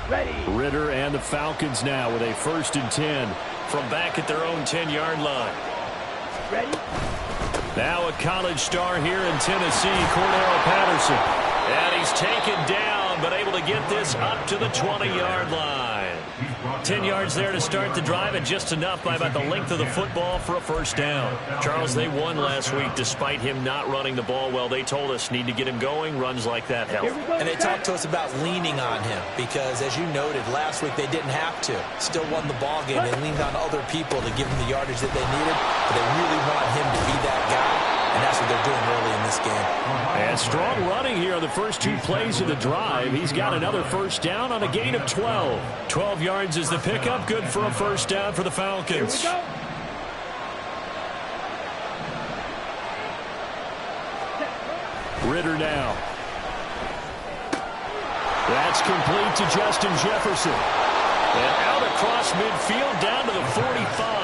Ritter and the Falcons now with a 1st and 10 from back at their own 10-yard line. Now a college star here in Tennessee, Cordero Patterson. And he's taken down, but able to get this up to the 20-yard line. 10 yards there to start the drive, and just enough by about the length of the football for a 1st down. Charles, they won last week despite him not running the ball well. They told us need to get him going. Runs like that help. And they talked to us about leaning on him because, as you noted, last week they didn't have to. Still won the ball game. They leaned on other people to give him the yardage that they needed, but they really want him to be that guy. And that's what they're doing early in this game. And strong running here on the first 2 plays of the drive. He's got another 1st down on a gain of 12. 12 yards is the pickup. Good for a 1st down for the Falcons. Ritter now. That's complete to Justin Jefferson. And out across midfield down to the 45.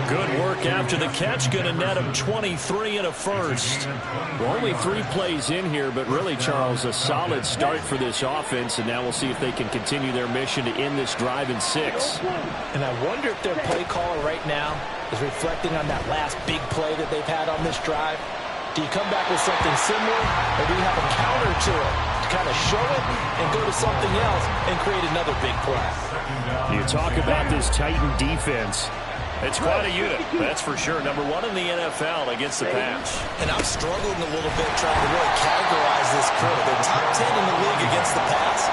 Good work after the catch. Going to net him 23 and a 1st. Well, only 3 plays in here, but really, Charles, a solid start for this offense. And now we'll see if they can continue their mission to end this drive in 6. And I wonder if their play caller right now is reflecting on that last big play that they've had on this drive. Do you come back with something similar, or do you have a counter to it to kind of show it and go to something else and create another big play? You talk about this Titan defense. It's quite a unit, that's for sure. Number 1 in the NFL against the pass. And I'm struggling a little bit trying to really categorize this crew. They're top 10 in the league against the pass,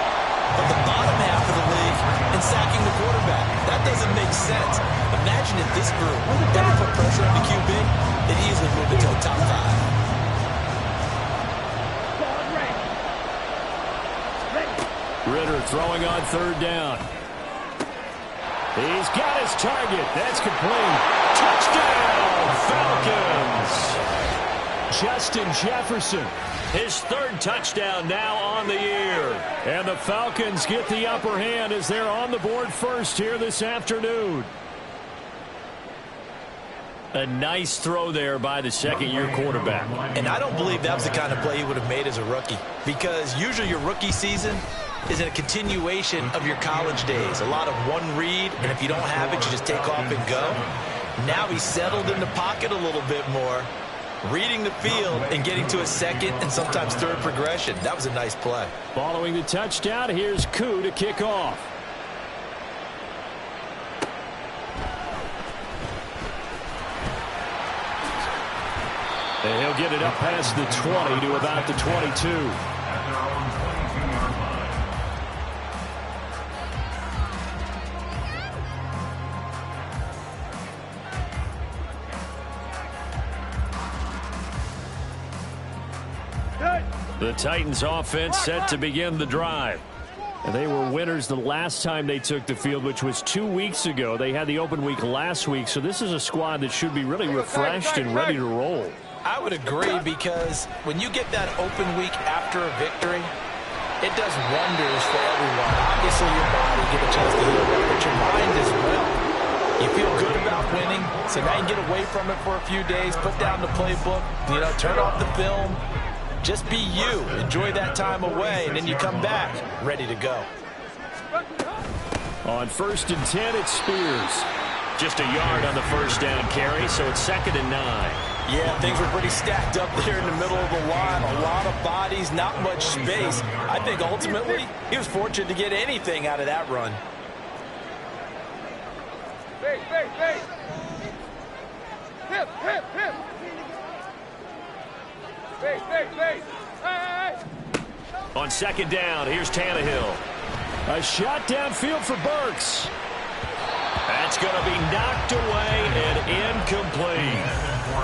but the bottom half of the league in sacking the quarterback. That doesn't make sense. Imagine if this group ever put pressure on the QB, it easily moved into the top 5. Ritter throwing on 3rd down. He's got his target. That's complete. Touchdown, Falcons. Justin Jefferson. His 3rd touchdown now on the year. And the Falcons get the upper hand as they're on the board first here this afternoon. A nice throw there by the 2nd-year quarterback. And I don't believe that was the kind of play he would have made as a rookie, because usually your rookie season is a continuation of your college days. A lot of one read, and if you don't have it, you just take off and go. Now he's settled in the pocket a little bit more, reading the field and getting to a 2nd and sometimes 3rd progression. That was a nice play. Following the touchdown, here's Koo to kick off. And he'll get it up past the 20 to about the 22. The Titans offense set to begin the drive. They were winners the last time they took the field, which was 2 weeks ago. They had the open week last week, so this is a squad that should be really refreshed and ready to roll. I would agree, because when you get that open week after a victory, it does wonders for everyone. Obviously, your body get a chance to heal up, but your mind as well. You feel good about winning, so now you get away from it for a few days, put down the playbook, turn off the film. Just be you. Enjoy that time away, and then you come back ready to go. On 1st and 10, it's Spears. Just a yard on the 1st down carry, so it's 2nd and 9. Yeah, things were pretty stacked up there in the middle of the line. A lot of bodies, not much space. I think ultimately he was fortunate to get anything out of that run. Hey. Hip. Hey. On 2nd down, here's Tannehill. A shot downfield for Burks. That's going to be knocked away and incomplete.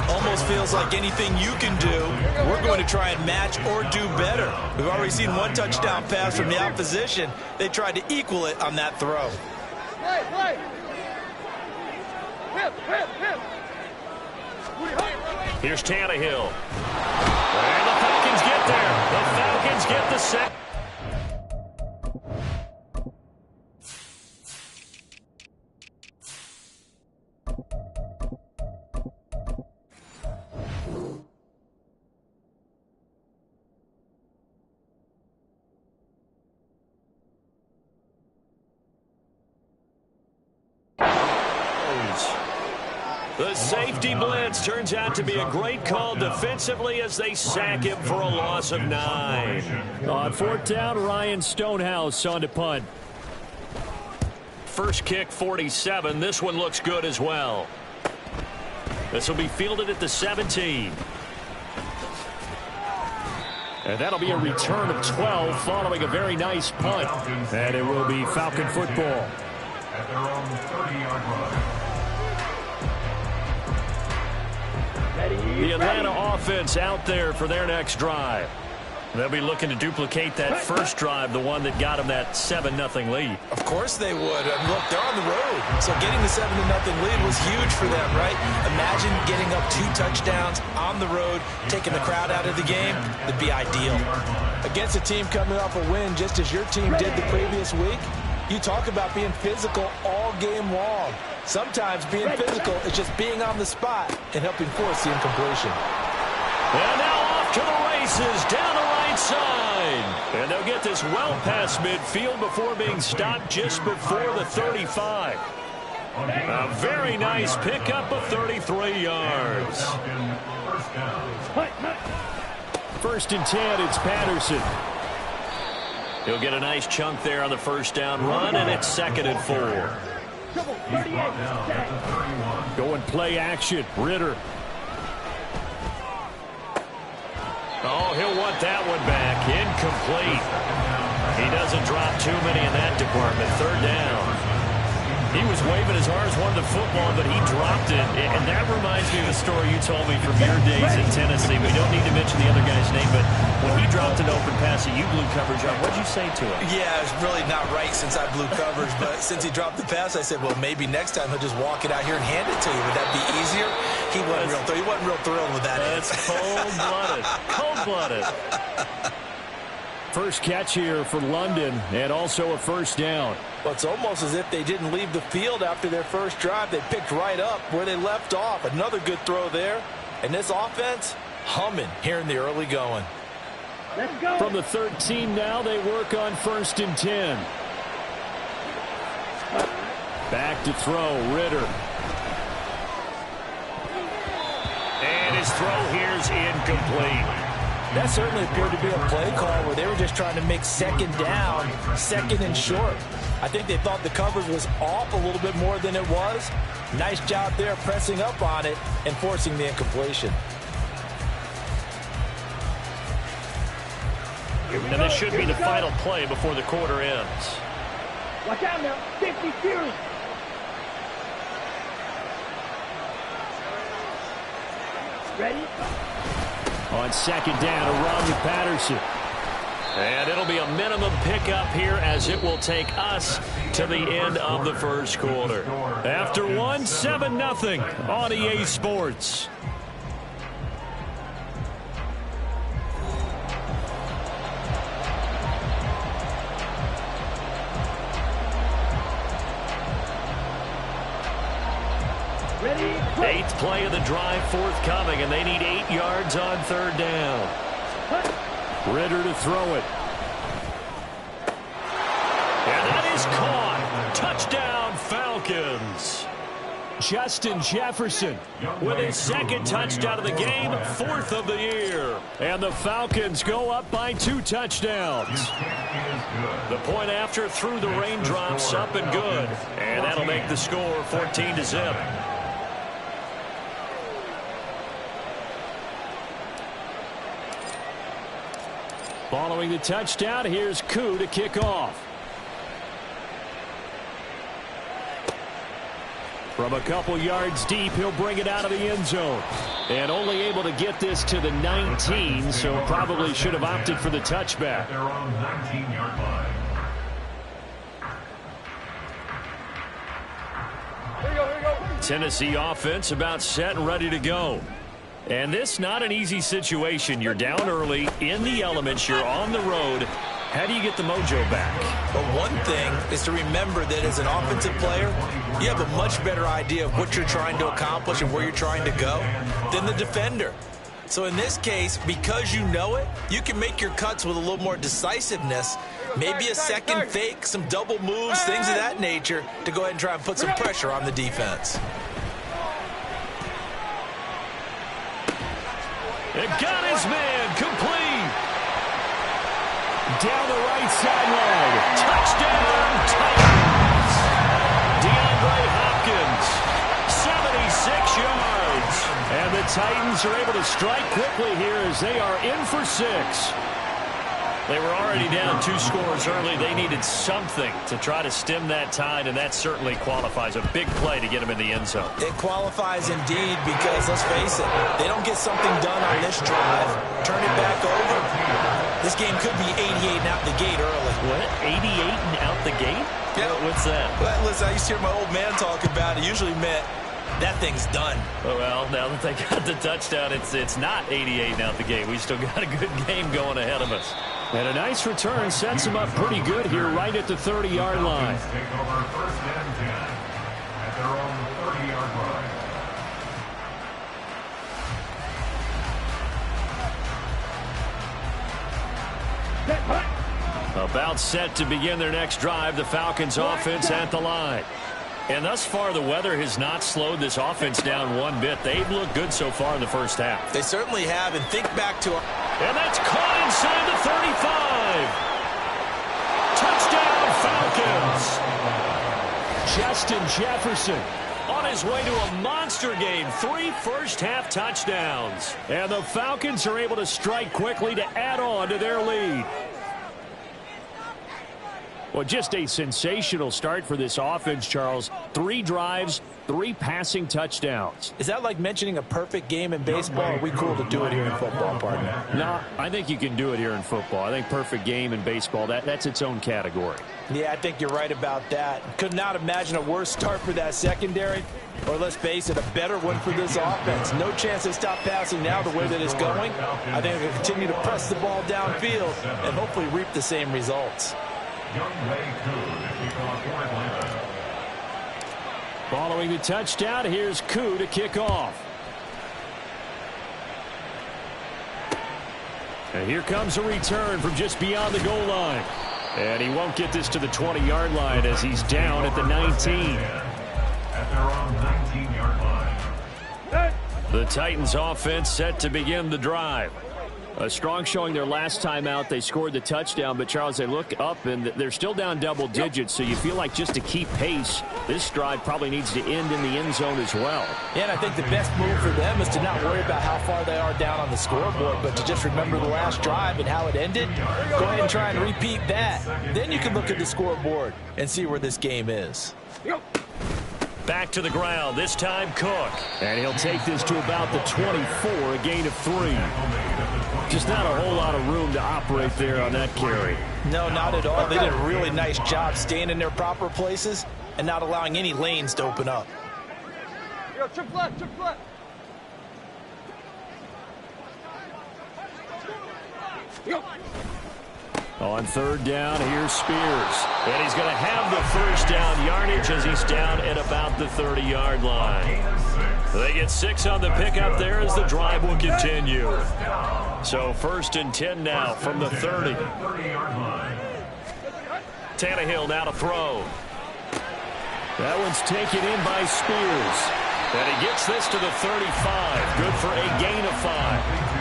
Almost feels like anything you can do, we're going to try and match or do better. We've already seen one touchdown pass from the opposition. They tried to equal it on that throw. Play. Hip. Here's Tannehill. And the Falcons get there. The Falcons get the set. The safety blitz turns out to be a great call defensively as they sack him for a loss of 9. On 4th down, Ryan Stonehouse on to punt. First kick, 47. This one looks good as well. This will be fielded at the 17. And that'll be a return of 12 following a very nice punt. And it will be Falcon football. At their own 30-yard line. The Atlanta offense out there for their next drive. They'll be looking to duplicate that first drive, the one that got them that 7-0 lead. Of course they would. Look, they're on the road. So getting the 7-0 lead was huge for them, right? Imagine getting up 2 touchdowns on the road, taking the crowd out of the game. It'd be ideal. Against a team coming off a win, just as your team did the previous week, you talk about being physical all game long. Sometimes being physical is just being on the spot and helping force the incompletion. And now off to the races down the right side. And they'll get this well past midfield before being stopped just before the 35. A very nice pickup of 33 yards. First and 10, it's Patterson. He'll get a nice chunk there on the first down run, and it's 2nd and 4. Going play action. Ritter. Oh, he'll want that one back. Incomplete. He doesn't drop too many in that department. 3rd down. He was waving as hard as wanted the football, but he dropped it. And that reminds me of a story you told me from your days in Tennessee. We don't need to mention the other guy's name, but when he dropped an open pass and you blew coverage on, what'd you say to him? Yeah, it's really not right since I blew coverage, but since he dropped the pass, I said, well, maybe next time he'll just walk it out here and hand it to you. Would that be easier? He wasn't real thrilled with that. That's cold-blooded. Cold-blooded. First catch here for London, and also a first down. Well, it's almost as if they didn't leave the field after their first drive. They picked right up where they left off. Another good throw there. And this offense, humming here in the early going. Let's go. From the 13 now, they work on 1st and 10. Back to throw, Ritter. And his throw here's incomplete. That certainly appeared to be a play call where they were just trying to make 2nd down, 2nd and short. I think they thought the coverage was off a little bit more than it was. Nice job there pressing up on it and forcing the incompletion. And this should be the final play before the quarter ends. Watch out now. 50 series. Ready? On 2nd down, a run with Patterson. And it'll be a minimum pickup here as it will take us to the end of the first quarter. After 7-0 on EA Sports. Ready? 8th play of the drive forthcoming, and they need 8 yards on 3rd down. Ritter to throw it. And that is caught. Touchdown, Falcons. Justin Jefferson With his 2nd touchdown of the game, 4th of the year. and the Falcons go up by 2 touchdowns. The point after through the raindrops, up and good. And that'll make the score 14-0. Following the touchdown, here's Koo to kick off. From a couple yards deep, he'll bring it out of the end zone. And only able to get this to the 19, so probably should have opted for the touchback. Their own 19-yard line. Here we go, here we go. Tennessee offense about set and ready to go. And this not an easy situation. You're down early, in the elements, you're on the road. How do you get the mojo back? But one thing is to remember that as an offensive player, you have a much better idea of what you're trying to accomplish and where you're trying to go than the defender. So in this case, because you know it, you can make your cuts with a little more decisiveness, maybe a second fake, some double moves, things of that nature, to go ahead and try and put some pressure on the defense. got his man. Complete. Down the right sideline. Touchdown, Titans. DeAndre Hopkins, 76 yards. And the Titans are able to strike quickly here as they are in for 6. They were already down 2 scores early. They needed something to try to stem that tide, and that certainly qualifies. A big play to get them in the end zone. It qualifies indeed because, let's face it, they don't get something done on this drive, turn it back over. This game could be 88 and out the gate early. What? 88 and out the gate? Yeah. What's that? Well, listen, I used to hear my old man talk about it. Usually meant that thing's done. Well, now that they got the touchdown, it's not 88 and out the gate. We still got a good game going ahead of us. And a nice return sets them up pretty good here right at the 30-yard line. Take over first and 10 at their own 30-yard line. About set to begin their next drive, the Falcons offense at the line. And thus far, the weather has not slowed this offense down one bit. They've looked good so far in the first half. They certainly have, and think back to... And that's caught inside the 35. Touchdown, Falcons. Justin Jefferson On his way to a monster game. 3 first-half touchdowns. And the Falcons are able to strike quickly to add on to their lead. Well, just a sensational start for this offense, Charles. 3 drives, 3 passing touchdowns. Is that like mentioning a perfect game in baseball? Or are we cool to do it here in football, partner? No, I think you can do it here in football. I think perfect game in baseball, that's its own category. Yeah, I think you're right about that. Could not imagine a worse start for that secondary. Or let's face it, a better one for this offense. No chance to stop passing now the way that it's going. I think they'll continue to press the ball downfield and hopefully reap the same results. Following the touchdown, here's Koo to kick off. And here comes a return from just beyond the goal line. And he won't get this to the 20-yard line as he's down at the 19. At their own 19-yard line. The Titans offense set to begin the drive. A strong showing their last time out. They scored the touchdown, but Charles, they look up and they're still down double digits, so you feel like just to keep pace, this drive probably needs to end in the end zone as well. Yeah, and I think the best move for them is to not worry about how far they are down on the scoreboard, but to just remember the last drive and how it ended. Go ahead and try and repeat that. Then you can look at the scoreboard and see where this game is. Back to the ground, this time Cook. And he'll take this to about the 24, a gain of 3. Just not a whole lot of room to operate there on that carry. No, not at all. They did a really nice job staying in their proper places and not allowing any lanes to open up. Yo, triple left, triple left. Yo. On third down, here's Spears. And he's going to have the first down yardage as he's down at about the 30-yard line. They get 6 on the pickup there as the drive will continue. So 1st and 10 now from the 30. Tannehill now to throw. That one's taken in by Spears. And he gets this to the 35. Good for a gain of 5.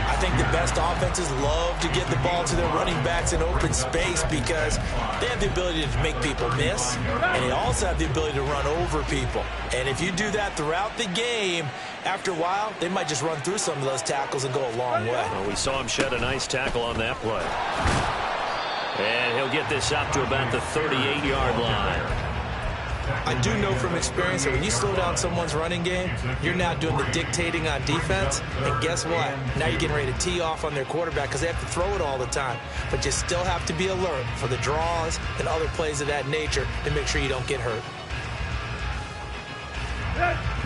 I think the best offenses love to get the ball to their running backs in open space because they have the ability to make people miss, and they also have the ability to run over people. And if you do that throughout the game, after a while, they might just run through some of those tackles and go a long way. Well, we saw him shed a nice tackle on that play. And he'll get this up to about the 38-yard line. I do know from experience that when you slow down someone's running game, you're now doing the dictating on defense. And guess what? Now you're getting ready to tee off on their quarterback because they have to throw it all the time. But you still have to be alert for the draws and other plays of that nature to make sure you don't get hurt.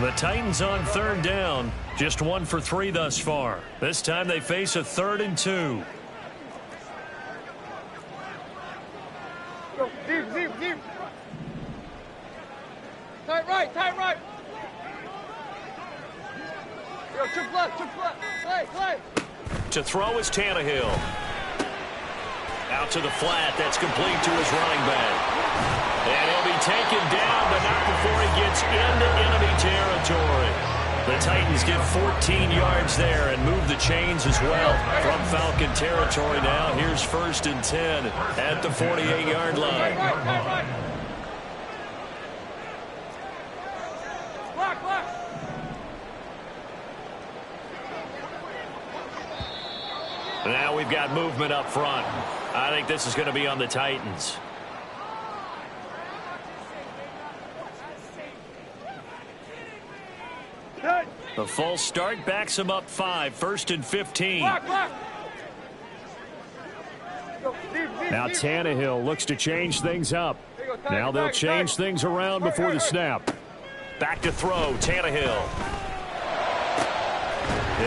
The Titans on third down. Just 1 for 3 thus far. This time they face a 3rd and 2. Yo, deep. Tight right. Yo, triple left. Play. To throw is Tannehill. Out to the flat. That's complete to his running back. And he'll be taken down, but not before he gets into enemy territory. The Titans get 14 yards there and move the chains as well. From Falcon territory now, here's 1st and 10 at the 48-yard line. Block. Now we've got movement up front. I think this is going to be on the Titans. The false start backs him up 5, 1st and 15. Block. Now Tannehill looks to change things up. Now they'll change things around before the snap. Back to throw, Tannehill.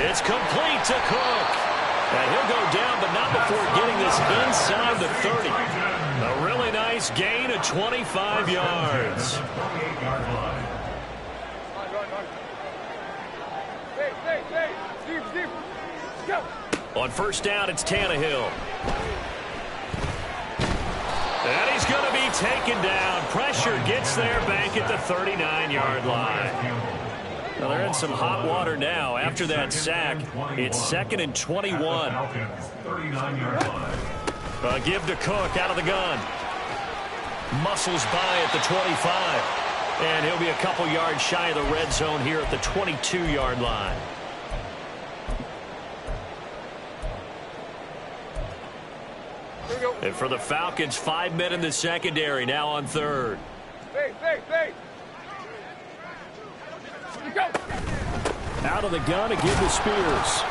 It's complete to Cook. And he'll go down, but not before getting this inside the 30. A really nice gain of 25 yards. Deep. Go. On 1st down, it's Tannehill. And he's going to be taken down. Pressure gets there back at the 39-yard line. Well, they're in some hot water now. After that sack, it's 2nd and 21. Give to Cook out of the gun. Muscles by at the 25. And he'll be a couple yards shy of the red zone here at the 22-yard line. And for the Falcons, 5 men in the secondary, now on 3rd. Fake. Out of the gun to give to Spears.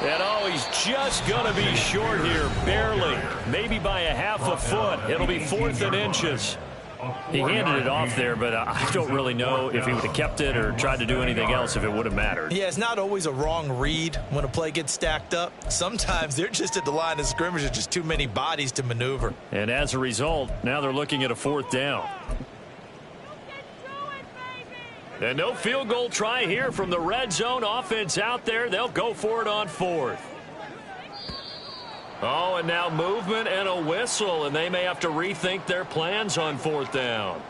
And he's just going to be short here, barely. Maybe by a half a foot. It'll be 4th and inches. He handed it off there, but I don't really know if he would have kept it or tried to do anything else if it would have mattered. Yeah, it's not always a wrong read when a play gets stacked up. Sometimes they're just at the line of scrimmage. There's just too many bodies to maneuver. And as a result, now they're looking at a 4th down. And no field goal try here from the red zone offense out there. They'll go for it on 4th. Oh, and now movement and a whistle, and they may have to rethink their plans on 4th down.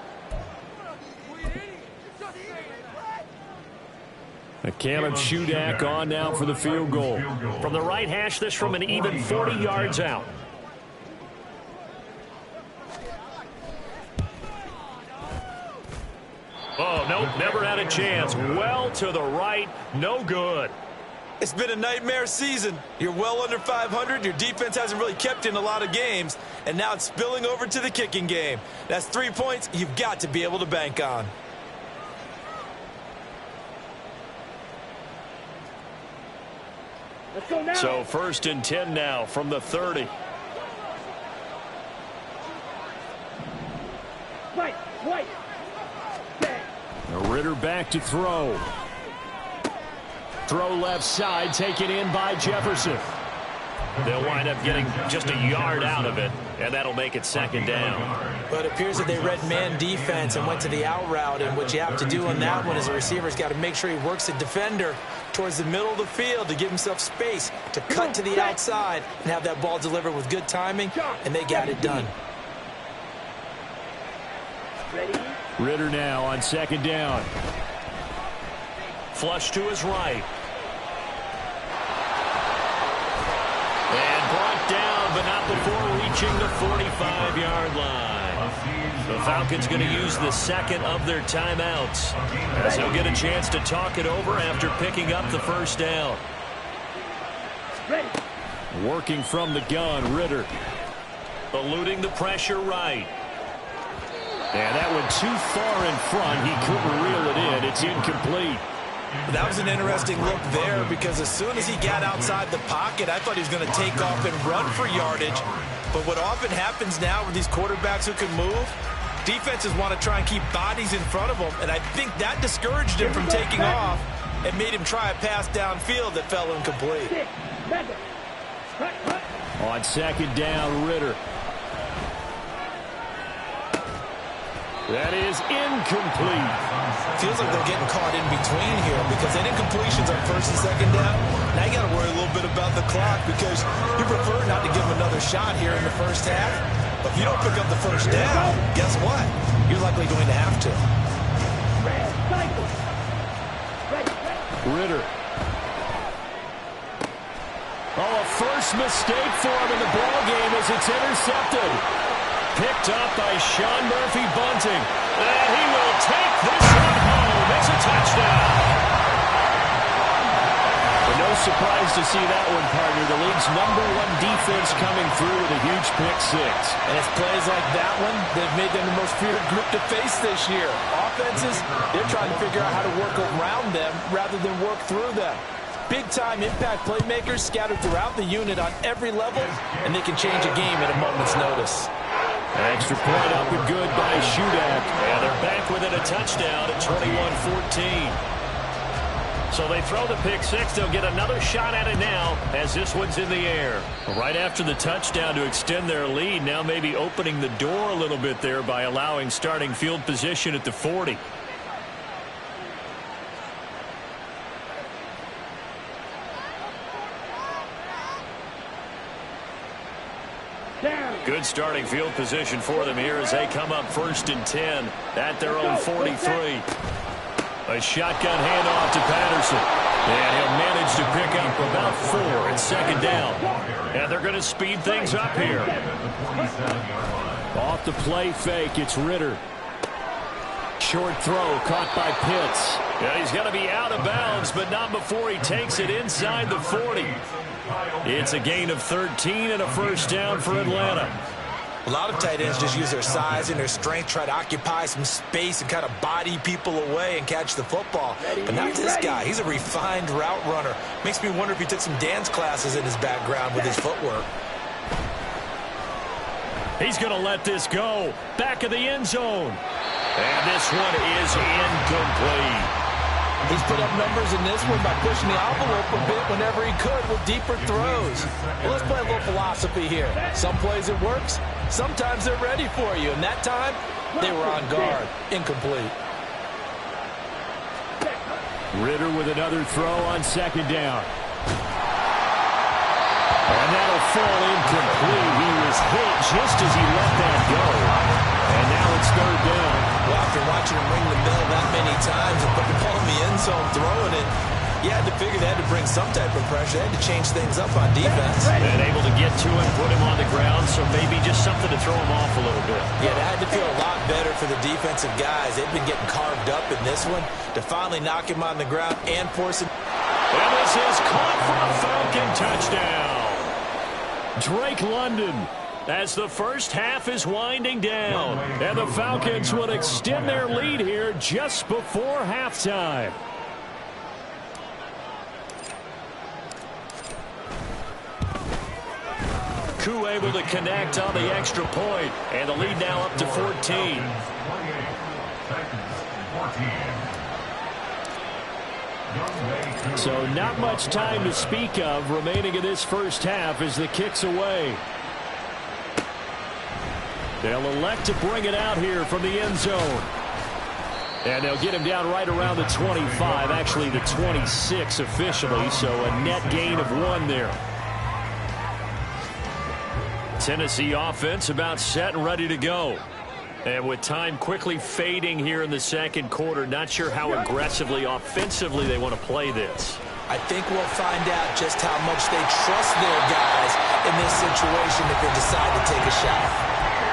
Caleb Shudak on now for the field goal. From the right hash, this from an even 40 yards out. Oh, nope, never had a chance. Well to the right, no good. It's been a nightmare season. You're well under 500. Your defense hasn't really kept you in a lot of games. And now it's spilling over to the kicking game. That's 3 points you've got to be able to bank on. Let's go now. So 1st and 10 now from the 30. White. Ritter back to throw. Throw left side, taken in by Jefferson. They'll wind up getting just a yard out of it, and that'll make it 2nd down. But it appears that they read man defense and went to the out route, and what you have to do on that one as a receiver's got to make sure he works the defender towards the middle of the field to give himself space to cut to the outside and have that ball delivered with good timing, and they got it done. Ritter now on 2nd down. Flush to his right. And brought down, but not before reaching the 45-yard line. The Falcons going to use the 2nd of their timeouts, as he'll get a chance to talk it over after picking up the 1st down. Working from the gun, Ritter. Eluding the pressure right. And that went too far in front. He couldn't reel it in. It's incomplete. That was an interesting look there because as soon as he got outside the pocket, I thought he was going to take off and run for yardage. But what often happens now with these quarterbacks who can move, defenses want to try and keep bodies in front of them, and I think that discouraged him from taking off and made him try a pass downfield that fell incomplete. On 2nd down, Ritter. That is incomplete. Feels like they're getting caught in between here because that incompletion's on 1st and 2nd down. Now you got to worry a little bit about the clock because you prefer not to give them another shot here in the 1st half. But if you don't pick up the 1st down, guess what? You're likely going to have to. Ritter. Oh, a first mistake for him in the ball game as it's intercepted. Picked up by Sean Murphy-Bunting. And he will take this one home. It's a touchdown. But no surprise to see that one, partner. The league's #1 defense coming through with a huge pick six. And it's plays like that one that have made them the most feared group to face this year. Offenses, they're trying to figure out how to work around them rather than work through them. Big-time impact playmakers scattered throughout the unit on every level, and they can change a game at a moment's notice. Extra point up and good by Shudak. And they're back within a touchdown at 21-14. So they throw the pick six. They'll get another shot at it now as this one's in the air. Right after the touchdown to extend their lead, now maybe opening the door a little bit there by allowing starting field position at the 40. Good starting field position for them here as they come up 1st and 10 at their own 43. A shotgun handoff to Patterson. And he'll manage to pick up about 4 at 2nd down. And they're going to speed things up here. Off the play fake, it's Ritter. Short throw caught by Pitts. Yeah, he's going to be out of bounds, but not before he takes it inside the 40. It's a gain of 13 and a first down for Atlanta. A lot of tight ends just use their size and their strength, try to occupy some space and kind of body people away and catch the football. But not this guy. He's a refined route runner. Makes me wonder if he took some dance classes in his background with his footwork. He's going to let this go. Back of the end zone. And this one is incomplete. He's put up numbers in this one by pushing the envelope a bit whenever he could with deeper throws. Well, let's play a little philosophy here. Some plays it works. Sometimes they're ready for you. And that time, they were on guard. Incomplete. Ritter with another throw on 2nd down. And that'll fall incomplete. He was hit just as he let that go. And now it's 3rd down. Well, after watching him ring the bell that many times and put the ball in the end zone throwing it, you had to figure they had to bring some type of pressure. They had to change things up on defense. And able to get to him, put him on the ground, so maybe just something to throw him off a little bit. Yeah, that had to feel a lot better for the defensive guys. They've been getting carved up in this one to finally knock him on the ground and force him. And this is caught for a Falcon touchdown. Drake London, as the first half is winding down. And the Falcons will extend their lead here just before halftime. Koo able to connect on the extra point. And the lead now up to 14. So not much time to speak of remaining in this first half as the kick's away. They'll elect to bring it out here from the end zone. And they'll get him down right around the 25, actually the 26 officially, so a net gain of 1 there. Tennessee offense about set and ready to go. And with time quickly fading here in the 2nd quarter, not sure how aggressively, offensively they want to play this. I think we'll find out just how much they trust their guys in this situation if they decide to take a shot.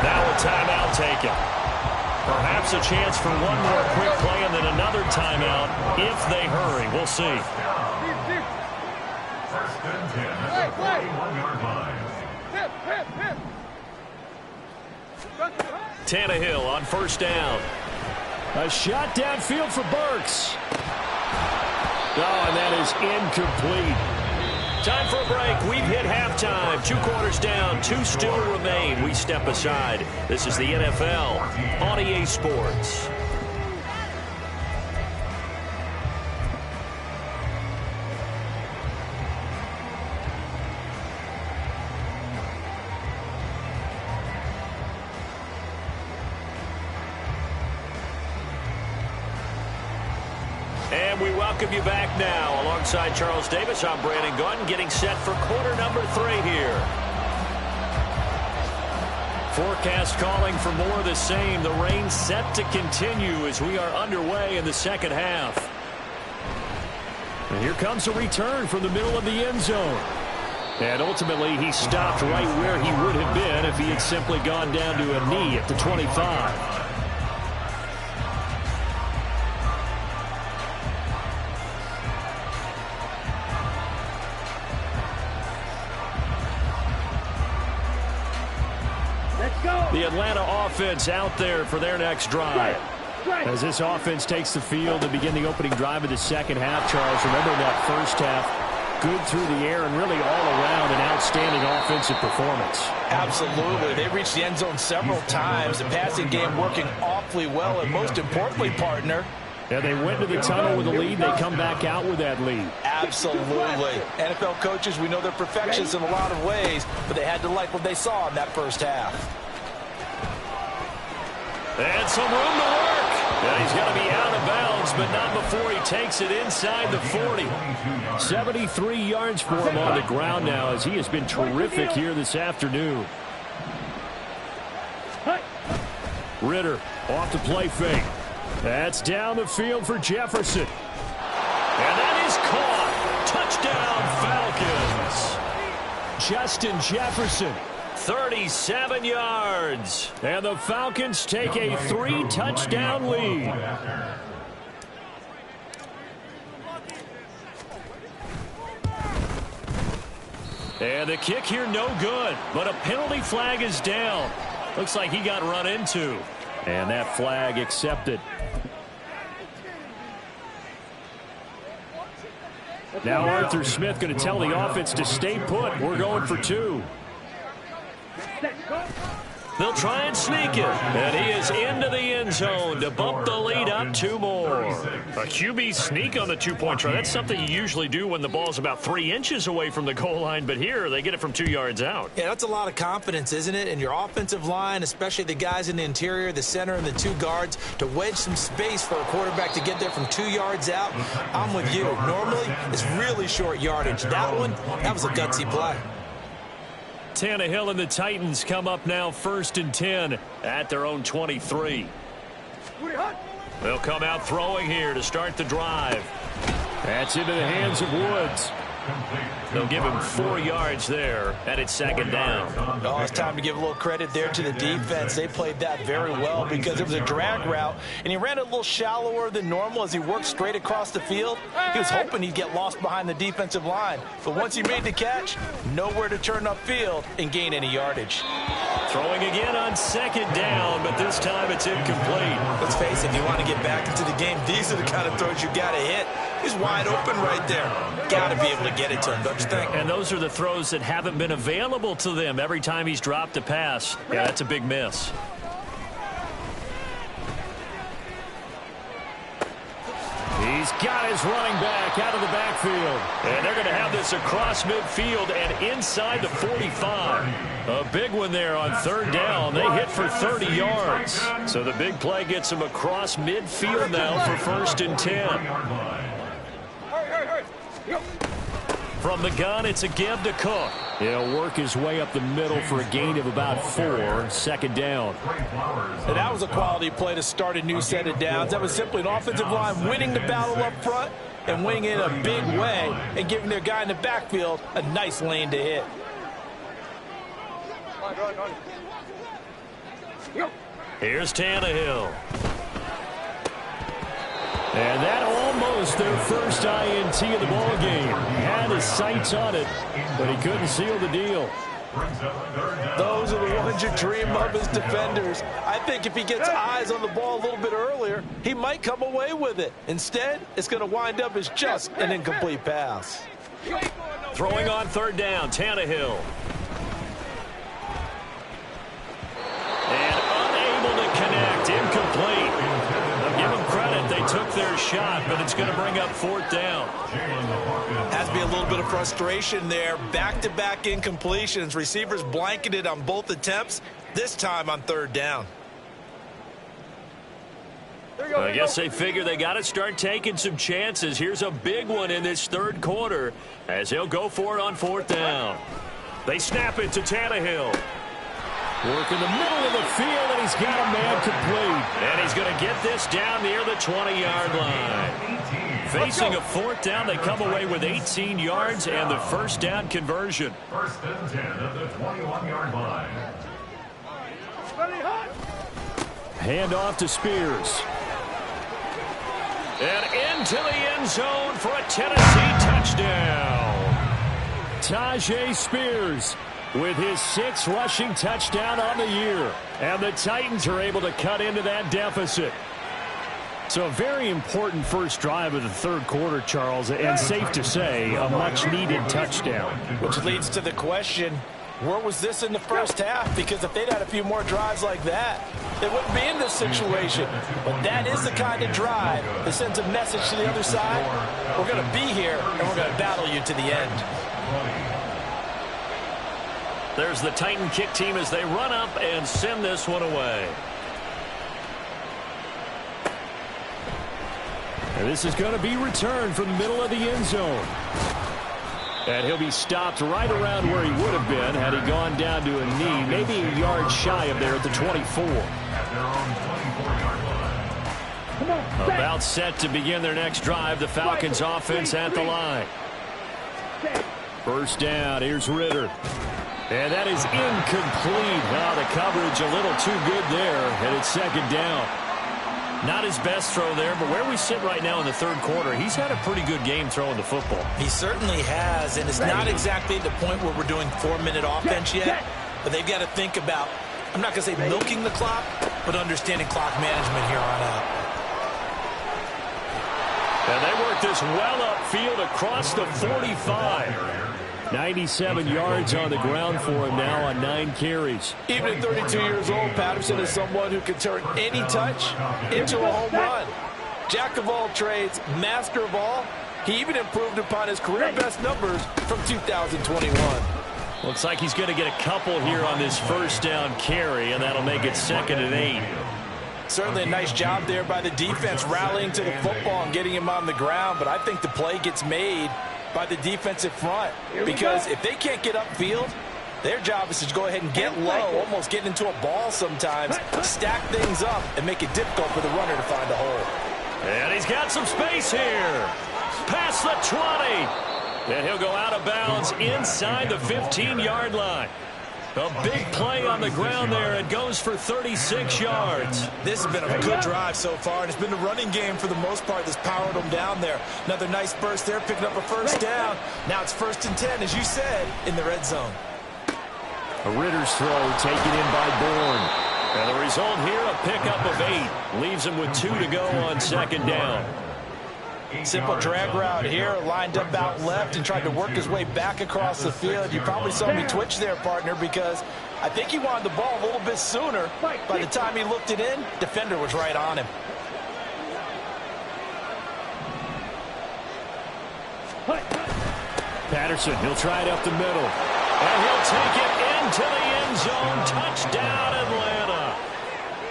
Now a timeout taken. Perhaps a chance for one more quick play and then another timeout if they hurry. We'll see. 1st and 10 at the 41-yard line. Tannehill on 1st down. A shot downfield for Burks. Oh, and that is incomplete. Time for a break. We've hit halftime. 2 quarters down. 2 still remain. We step aside. This is the NFL on EA Sports. And we welcome you back now. Alongside Charles Davis, I'm Brandon Gordon, getting set for quarter number 3 here. Forecast calling for more of the same. The rain set to continue as we are underway in the 2nd half. And here comes a return from the middle of the end zone. And ultimately, he stopped right where he would have been if he had simply gone down to a knee at the 25. The Atlanta offense out there for their next drive. As this offense takes the field to begin the opening drive of the second half, Charles, remember that first half, good through the air and really all around an outstanding offensive performance. Absolutely. They reached the end zone several times. The passing game working awfully well, and most importantly, partner, yeah, they went to the tunnel with a lead. They come back out with that lead. Absolutely. NFL coaches, we know they're perfectionists in a lot of ways, but they had to like what they saw in that first half. And some room to work. And he's going to be out of bounds, but not before he takes it inside the 40. 73 yards for him on the ground now, as he has been terrific here this afternoon. Ritter off the play fake. That's down the field for Jefferson. And that is caught. Touchdown, Falcons. Justin Jefferson. 37 yards. And the Falcons take a 3-touchdown lead. And the kick here no good, but a penalty flag is down. Looks like he got run into. And that flag accepted. Now Arthur Smith going to tell the offense to stay put. We're going for 2. They'll try and sneak it. And he is into the end zone to bump the lead up 2 more. A QB sneak on the 2-point try. That's something you usually do when the ball's about 3 inches away from the goal line. But here, they get it from 2 yards out. Yeah, that's a lot of confidence, isn't it? And your offensive line, especially the guys in the interior, the center, and the 2 guards, to wedge some space for a quarterback to get there from 2 yards out. I'm with you. Normally, it's really short yardage. That one, that was a gutsy play. Tannehill and the Titans come up now 1st and 10 at their own 23. They'll come out throwing here to start the drive. That's into the hands of Woods. They'll give him 4 yards there, and it's 2nd down. Oh, it's time to give a little credit there to the defense. They played that very well because it was a drag route, and he ran it a little shallower than normal as he worked straight across the field. He was hoping he'd get lost behind the defensive line, but once he made the catch, nowhere to turn upfield and gain any yardage. Throwing again on 2nd down, but this time it's incomplete. Let's face it, if you want to get back into the game, these are the kind of throws you got to hit. He's wide open right there. Got to be able to get it to him, don't you think? And those are the throws that haven't been available to them every time he's dropped a pass. Yeah, that's a big miss. He's got his running back out of the backfield. And they're going to have this across midfield and inside the 45. A big one there on 3rd down. They hit for 30 yards. So the big play gets him across midfield now for 1st and 10. From the gun, it's a give to Cook. He'll work his way up the middle for a gain of about 4. 2nd down. And that was a quality play to start a new set of downs. That was simply an offensive line winning the battle up front and winning in a big way and giving their guy in the backfield a nice lane to hit. Here's Tannehill. And that almost their first INT of the ball game. Had his sights on it, but he couldn't seal the deal. Those are the ones you dream of as defenders. I think if he gets eyes on the ball a little bit earlier, he might come away with it. Instead, it's going to wind up as just an incomplete pass. Throwing on 3rd down, Tannehill. And unable to connect, incomplete. Give them credit. They took their shot, but it's going to bring up 4th down. Has to be a little bit of frustration there. Back-to-back incompletions. Receivers blanketed on both attempts, this time on 3rd down. I guess they figure they got to start taking some chances. Here's a big one in this 3rd quarter as he'll go for it on 4th down. They snap it to Tannehill. Work in the middle of the field, and he's got a man complete. And he's going to get this down near the 20-yard line. Facing a fourth down, they come away with 18 yards and the first down conversion. First and 10 at the 21-yard line. Hand off to Spears. And into the end zone for a Tennessee touchdown. Tajay Spears with his 6th rushing touchdown on the year. And the Titans are able to cut into that deficit. So a very important first drive of the third quarter, Charles, and safe to say, a much-needed touchdown. Which leads to the question, where was this in the first half? Because if they'd had a few more drives like that, they wouldn't be in this situation. But that is the kind of drive that sends a message to the other side. We're going to be here, and we're going to battle you to the end. There's the Titan kick team as they run up and send this one away. And this is going to be returned from the middle of the end zone. And he'll be stopped right around where he would have been had he gone down to a knee, maybe a yard shy of there at the 24. About set to begin their next drive, the Falcons offense at the line. First down, here's Ritter. And that is incomplete. Wow, the coverage a little too good there, and it's second down. Not his best throw there, but where we sit right now in the third quarter, he's had a pretty good game throwing the football. He certainly has, and it's not exactly the point where we're doing 4-minute offense yet, but they've got to think about, I'm not going to say milking the clock, but understanding clock management here on out. And they work this well upfield across the 45. 97 yards on the ground for him now on 9 carries. Even at 32 years old, Patterson is someone who can turn any touch into a home run. Jack of all trades, master of all. He even improved upon his career best numbers from 2021. Looks like he's going to get a couple here on this first down carry, and that'll make it 2nd and 8. Certainly a nice job there by the defense rallying to the football and getting him on the ground, but I think the play gets made by the defensive front, because if they can't get upfield, their job is to go ahead and get low, almost get into a ball sometimes, stack things up, and make it difficult for the runner to find a hole. And he's got some space here. Past the 20. And he'll go out of bounds inside the 15-yard line. A big play on the ground there. It goes for 36 yards. This has been a good drive so far, and it's been the running game for the most part that's powered them down there. Another nice burst there, picking up a first down. Now it's 1st and 10, as you said, in the red zone. A Ritter's throw taken in by Bourne. And the result here, a pickup of 8. Leaves him with 2 to go on 2nd down. Simple drag route here, lined up out left and tried to work his way back across the field. You probably saw me twitch there, partner, because I think he wanted the ball a little bit sooner. By the time he looked it in, defender was right on him. Patterson, he'll try it up the middle. And he'll take it into the end zone. Touchdown, Atlanta.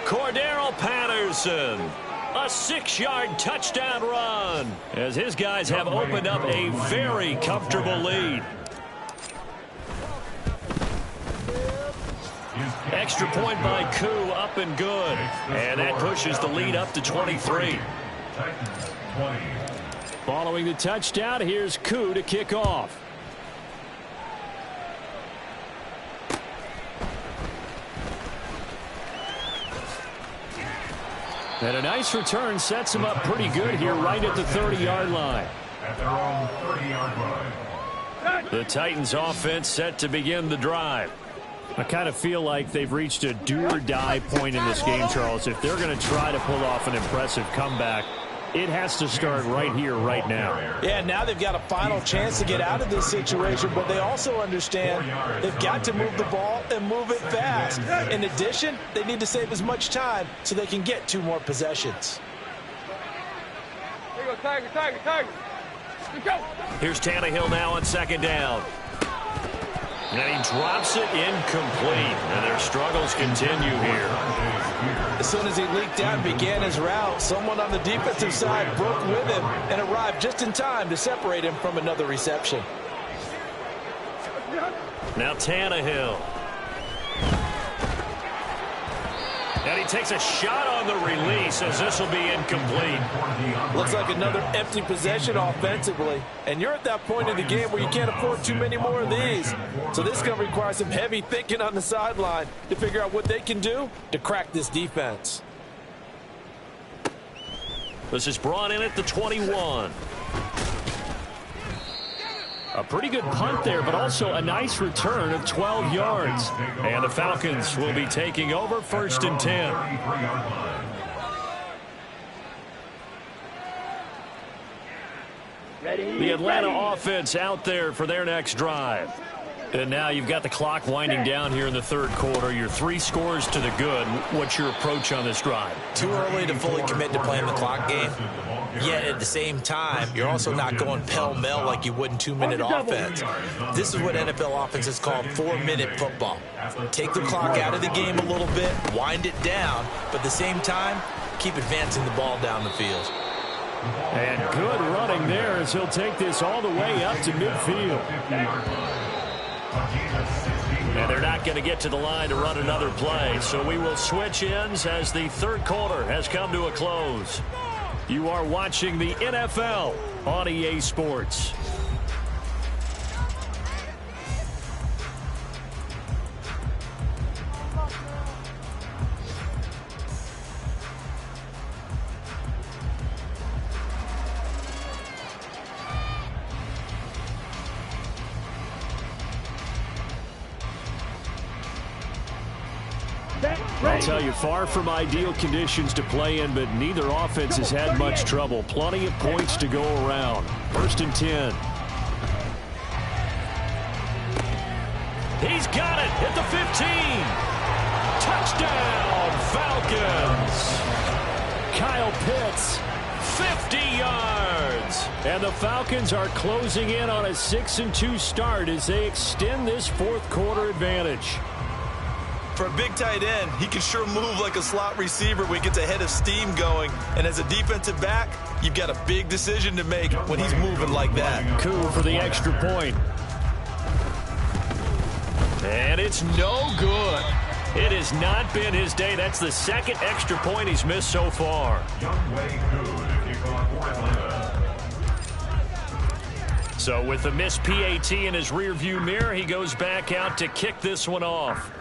Cordero Patterson. A 6-yard touchdown run as his guys have opened up a very comfortable lead. Extra point by Koo, up and good. And that pushes the lead up to 23. Following the touchdown, here's Koo to kick off. And a nice return sets him up pretty good here right at the 30-yard line. At their own 30-yard line. The Titans offense set to begin the drive. I kind of feel like they've reached a do-or-die point in this game, Charles. If they're going to try to pull off an impressive comeback, it has to start right here, right now. Yeah, now they've got a final chance to get out of this situation, but they also understand they've got to move the ball and move it fast. In addition, they need to save as much time so they can get 2 more possessions. Here you go, Tiger, Tiger, Tiger. Let's go. Here's Tannehill now on 2nd down. And he drops it incomplete. And their struggles continue here. As soon as he leaked out and began his route, someone on the defensive side broke with him and arrived just in time to separate him from another reception. Now Tannehill. And he takes a shot on the release as this will be incomplete. Looks like another empty possession offensively. And you're at that point in the game where you can't afford too many more of these. So this is going to require some heavy thinking on the sideline to figure out what they can do to crack this defense. This is brought in at the 21. A pretty good punt there, but also a nice return of 12 yards. And the Falcons will be taking over 1st and 10. The Atlanta offense out there for their next drive. And now you've got the clock winding down here in the 3rd quarter. Your 3 scores to the good. What's your approach on this drive? Too early to fully commit to playing the clock game. Yet at the same time, you're also not going pell-mell like you would in 2-minute offense. This is what NFL offenses call 4-minute football. Take the clock out of the game a little bit, wind it down, but at the same time, keep advancing the ball down the field. And good running there as he'll take this all the way up to midfield. And they're not going to get to the line to run another play, so we will switch ends as the 3rd quarter has come to a close. You are watching the NFL on EA Sports. I'll tell you, far from ideal conditions to play in, but neither offense has had much trouble. Plenty of points to go around. 1st and 10. He's got it at the 15. Touchdown, Falcons. Kyle Pitts, 50 yards. and the Falcons are closing in on a 6-2 start as they extend this 4th quarter advantage. For a big tight end, he can sure move like a slot receiver when he gets a head of steam going. And as a defensive back, you've got a big decision to make when he's moving like that. Coup for the extra point. And it's no good. It has not been his day. That's the 2nd extra point he's missed so far. So with the missed PAT in his rearview mirror, he goes back out to kick this one off.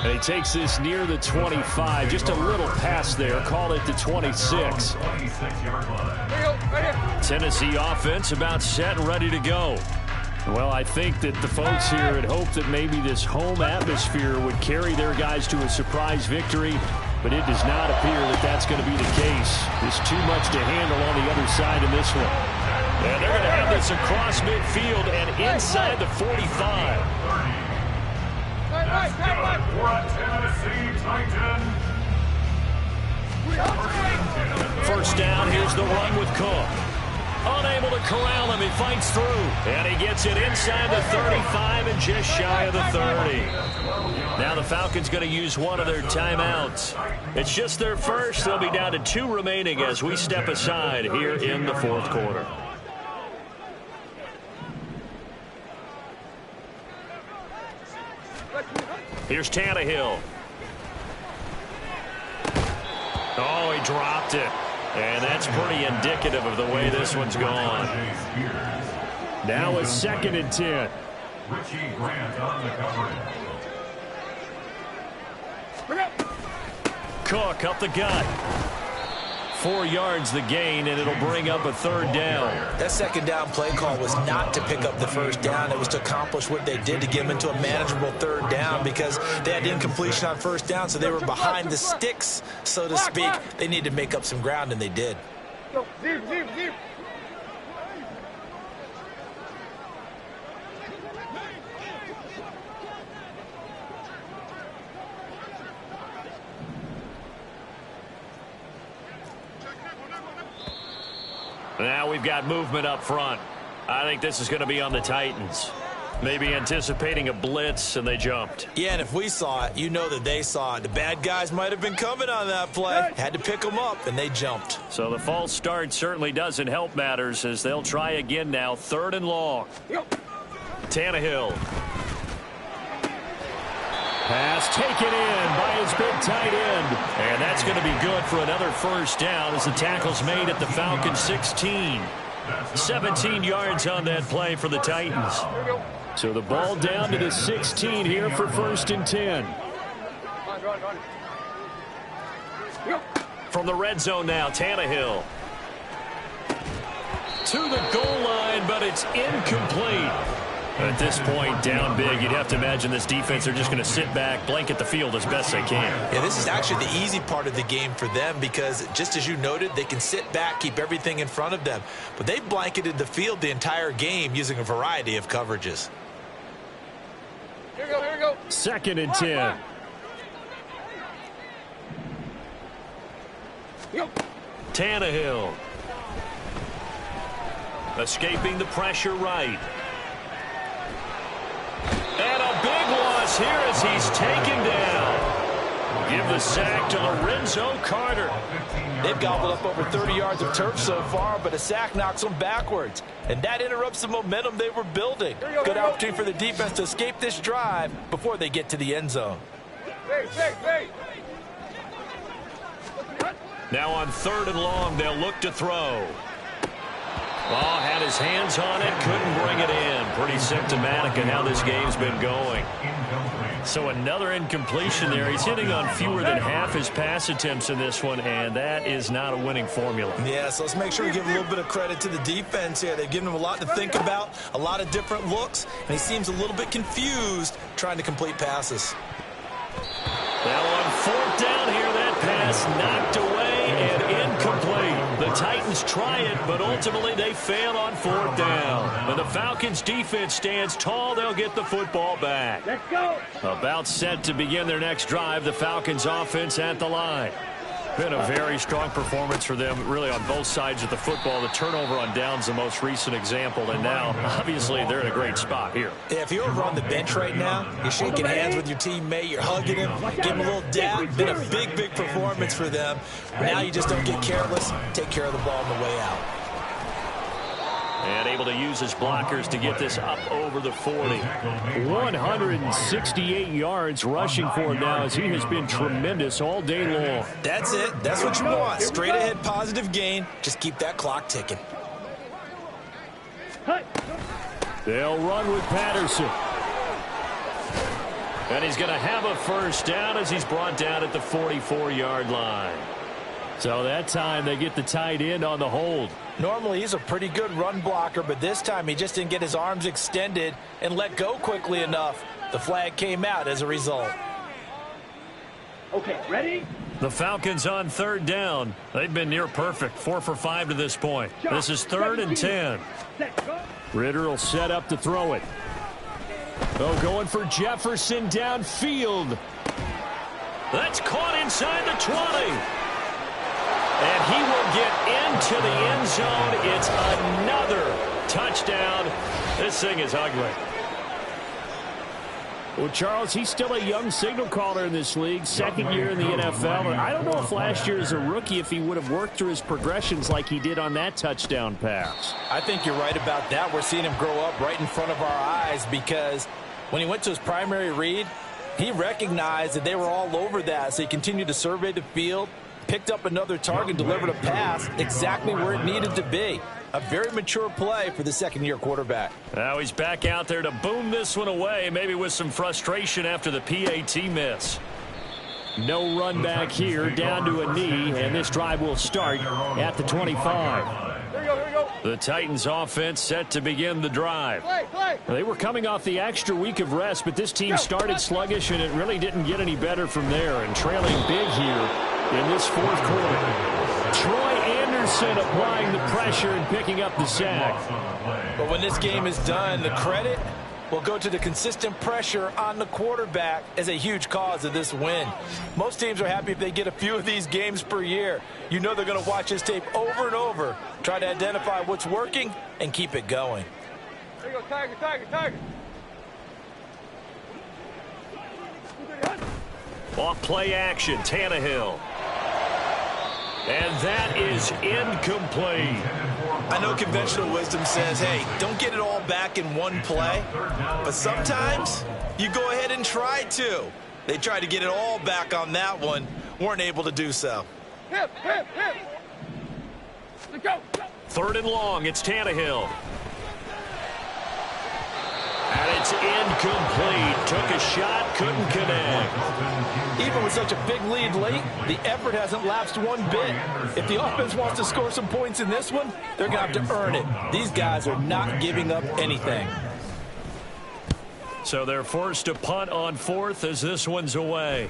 And he takes this near the 25. Just a little pass there. Call it the 26. Tennessee offense about set and ready to go. Well, I think that the folks here had hoped that maybe this home atmosphere would carry their guys to a surprise victory, but it does not appear that that's going to be the case. There's too much to handle on the other side in this one. And they're going to have this across midfield and inside the 45. First down, here's the run with Cook. Unable to corral him, he fights through. And he gets it inside the 35 and just shy of the 30. Now the Falcons going to use one of their timeouts. It's just their first. They'll be down to 2 remaining as we step aside here in the 4th quarter. Here's Tannehill. Oh, he dropped it. And that's pretty indicative of the way this one's gone. Now a 2nd and 10. Richie Grant on the coverage. Cook up the gut. 4 yards the gain, and it'll bring up a 3rd down. That 2nd down play call was not to pick up the 1st down. It was to accomplish what they did to get them into a manageable 3rd down because they had incompletion on 1st down, so they were behind the sticks, so to speak. They needed to make up some ground, and they did. Now we've got movement up front. I think this is going to be on the Titans. Maybe anticipating a blitz, and they jumped. Yeah, and if we saw it, you know that they saw it. The bad guys might have been coming on that play. Had to pick them up, and they jumped. So the false start certainly doesn't help matters as they'll try again now, 3rd and long. Tannehill. Pass taken in by his big tight end. And that's going to be good for another first down as the tackle's made at the Falcons 16. 17 yards on that play for the Titans. So the ball down to the 16 here for 1st and 10. From the red zone now, Tannehill. To the goal line, but it's incomplete. At this point, down big, you'd have to imagine this defense are just going to sit back, blanket the field as best they can. Yeah, this is actually the easy part of the game for them because, just as you noted, they can sit back, keep everything in front of them. But they've blanketed the field the entire game using a variety of coverages. Here we go, here we go. 2nd and 10. Tannehill. Escaping the pressure right. And a big loss here as he's taken down. Give the sack to Lorenzo Carter. They've gobbled up over 30 yards of turf so far, but a sack knocks them backwards. And that interrupts the momentum they were building. Good opportunity for the defense to escape this drive before they get to the end zone. Now on 3rd and long, they'll look to throw. Oh, had his hands on it, couldn't bring it in. Pretty symptomatic of how this game's been going. So another incompletion there. He's hitting on fewer than half his pass attempts in this one, and that is not a winning formula. Yeah, so let's make sure we give a little bit of credit to the defense here. They've given him a lot to think about, a lot of different looks, and he seems a little bit confused trying to complete passes. Now on 4th down here, that pass knocked away and incomplete. The Titans try it, but ultimately they fail on 4th down. And the Falcons defense stands tall. They'll get the football back. Let's go. About set to begin their next drive, the Falcons offense at the line. Been a very strong performance for them, really, on both sides of the football. The turnover on downs, the most recent example, and now, obviously, they're in a great spot here. Yeah, if you're over on the bench right now, you're shaking hands with your teammate, you're hugging him, giving him a little dab. Been a big, big performance for them. Now you just don't get careless. Take care of the ball on the way out. And able to use his blockers to get this up over the 40. 168 yards rushing for him now as he has been tremendous all day long. That's it. That's what you want. Straight ahead positive gain. Just keep that clock ticking. They'll run with Patterson. And he's going to have a first down as he's brought down at the 44-yard line. So that time they get the tight end on the hold. Normally he's a pretty good run blocker, but this time he just didn't get his arms extended and let go quickly enough. The flag came out as a result. Okay, ready? The Falcons on 3rd down. They've been near perfect, 4 for 5 to this point. This is 3rd and 10. Ritter will set up to throw it. Oh, going for Jefferson downfield. That's caught inside the 20. And he will get into the end zone. It's another touchdown. This thing is ugly. Well, Charles, he's still a young signal caller in this league, 2nd year in the NFL. And I don't know if last year as a rookie if he would have worked through his progressions like he did on that touchdown pass. I think you're right about that. We're seeing him grow up right in front of our eyes because when he went to his primary read, he recognized that they were all over that. So he continued to survey the field, picked up another target, delivered a pass exactly where it needed to be. A very mature play for the 2nd-year quarterback. Now he's back out there to boom this one away, maybe with some frustration after the PAT miss. No run back here, down to a knee, and this drive will start at the 25. Here we go, here we go. The Titans offense set to begin the drive. Play. They were coming off the extra week of rest, but this team started sluggish, and it really didn't get any better from there, and trailing big here in this 4th quarter. Troy Anderson applying the pressure and picking up the sack. But when this game is done, the credit will go to the consistent pressure on the quarterback as a huge cause of this win. Most teams are happy if they get a few of these games per year. You know they're going to watch this tape over and over, try to identify what's working and keep it going. Here you go, Tiger. Off play action, Tannehill. And that is incomplete. I know conventional wisdom says, hey, don't get it all back in one play. But sometimes you go ahead and try to. They tried to get it all back on that one. Weren't able to do so. Hip. Let's go. 3rd and long. It's Tannehill. And it's incomplete. Took a shot, couldn't connect. Even with such a big lead late, the effort hasn't lapsed one bit. If the offense wants to score some points in this one, they're going to have to earn it. These guys are not giving up anything. So they're forced to punt on 4th as this one's away.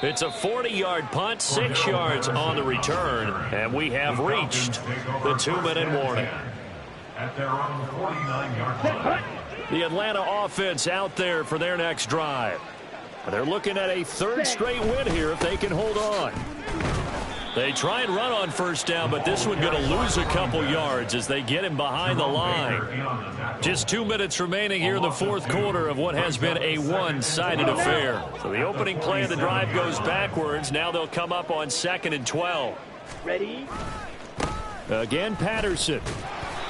It's a 40-yard punt, 6 yards on the return, and we have reached the 2-minute warning. At their own 49-yard line. The Atlanta offense out there for their next drive. They're looking at a 3rd straight win here if they can hold on. They try and run on 1st down, but this one going to lose a couple yards as they get him behind the line. Just 2 minutes remaining here in the 4th quarter of what has been a one-sided affair. So the opening play of the drive goes backwards. Now they'll come up on 2nd and 12. Ready? Again, Patterson.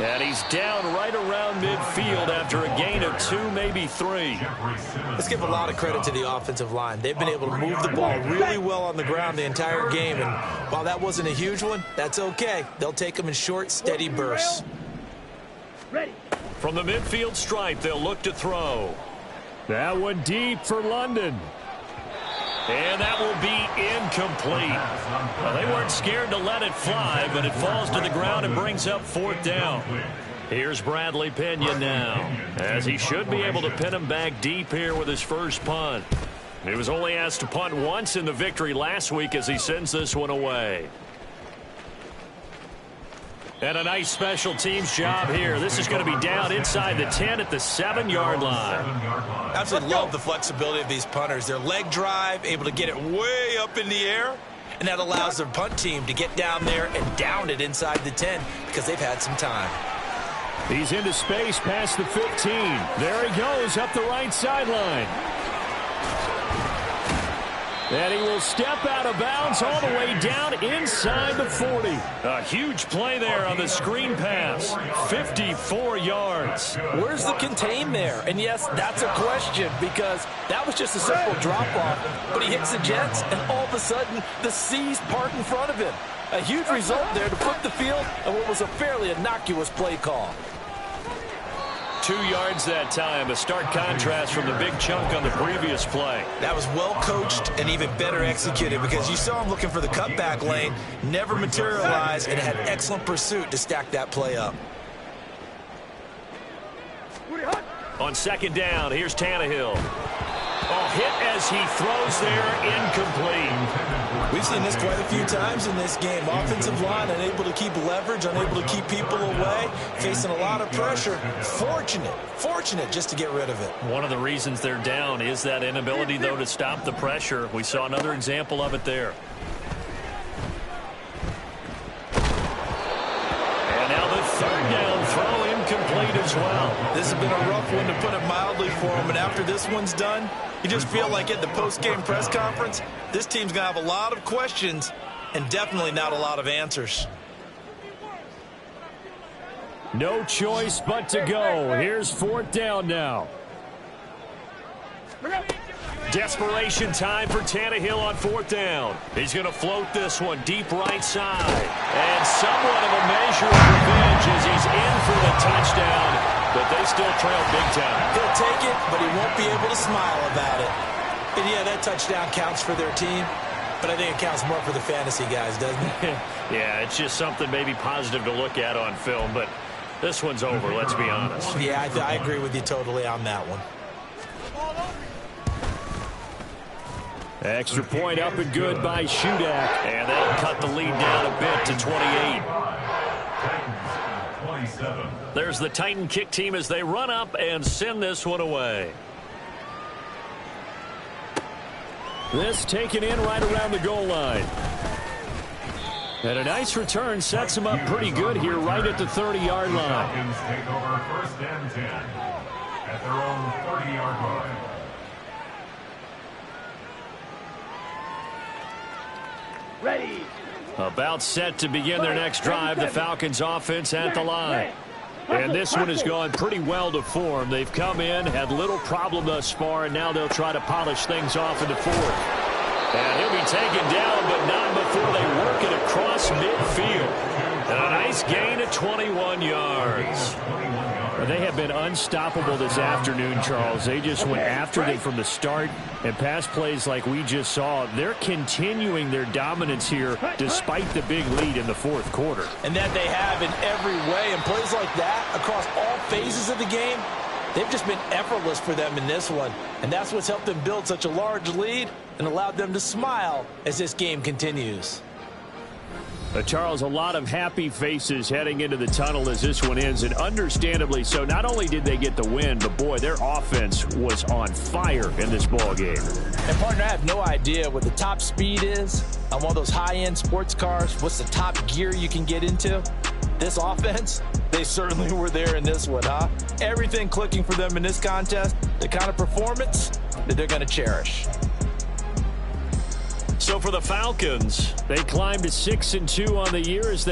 And he's down right around midfield after a gain of 2, maybe 3. Let's give a lot of credit to the offensive line. They've been able to move the ball really well on the ground the entire game. And while that wasn't a huge one, that's okay. They'll take them in short, steady bursts. Ready. From the midfield stripe, they'll look to throw. That one deep for London. And that will be incomplete. Well, they weren't scared to let it fly, but it falls to the ground and brings up 4th down. Here's Bradley Pinion now, as he should be able to pin him back deep here with his first punt. He was only asked to punt once in the victory last week as he sends this one away. And a nice special teams job here. This is going to be down inside the 10 at the 7-yard line. Absolutely love the flexibility of these punters. Their leg drive, able to get it way up in the air, and that allows their punt team to get down there and down it inside the 10 because they've had some time. He's into space past the 15. There he goes up the right sideline. And he will step out of bounds all the way down inside the 40. A huge play there on the screen pass. 54 yards. Where's the contain there? And yes, that's a question because that was just a simple drop-off. But he hits the Jets, and all of a sudden, the seas part in front of him. A huge result there to flip the field and what was a fairly innocuous play call. 2 yards that time, a stark contrast from the big chunk on the previous play. That was well coached and even better executed because you saw him looking for the cutback lane, never materialized, and had excellent pursuit to stack that play up. On 2nd down, here's Tannehill. Oh, hit as he throws there, incomplete. We've seen this quite a few times in this game. Offensive line unable to keep leverage, unable to keep people away, facing a lot of pressure. Fortunate just to get rid of it. One of the reasons they're down is that inability, though, to stop the pressure. We saw another example of it there. And now the 3rd down throw incomplete as well. This has been a rough one to put it mildly for him, and after this one's done, you just feel like at the post-game press conference, this team's going to have a lot of questions and definitely not a lot of answers. No choice but to go. Here's 4th down now. Desperation time for Tannehill on 4th down. He's going to float this one deep right side. And somewhat of a measure of revenge as he's in for the touchdown. But they still trail big time. He'll take it, but he won't be able to smile about it. And yeah, that touchdown counts for their team, but I think it counts more for the fantasy guys, doesn't it? Yeah, it's just something maybe positive to look at on film, but this one's over, let's be honest. Yeah, I agree with you totally on that one. Extra point up and good by Shudak. And that'll cut the lead down a bit to 28. There's the Titan kick team as they run up and send this one away. This taken in right around the goal line. And a nice return sets him up pretty good here right at the 30-yard line. Take over 1st and 10 at their own 30-yard line. Ready. About set to begin their next drive, the Falcons offense at the line. And this one has gone pretty well to form. They've come in, had little problem thus far, and now they'll try to polish things off in the fourth. And he'll be taken down, but not before they work it across midfield. And a nice gain of 21 yards. They have been unstoppable this afternoon, Charles. They just went after them from the start, and pass plays like we just saw. They're continuing their dominance here despite the big lead in the fourth quarter. And that they have in every way. And plays like that across all phases of the game, they've just been effortless for them in this one. And that's what's helped them build such a large lead and allowed them to smile as this game continues. Charles, a lot of happy faces heading into the tunnel as this one ends, and understandably so. Not only did they get the win, but boy, their offense was on fire in this ball game. And partner, I have no idea what the top speed is on one of those high-end sports cars. What's the top gear you can get into? This offense, they certainly were there in this one, huh? Everything clicking for them in this contest, the kind of performance that they're going to cherish. So for the Falcons, they climbed to 6-2 on the year as they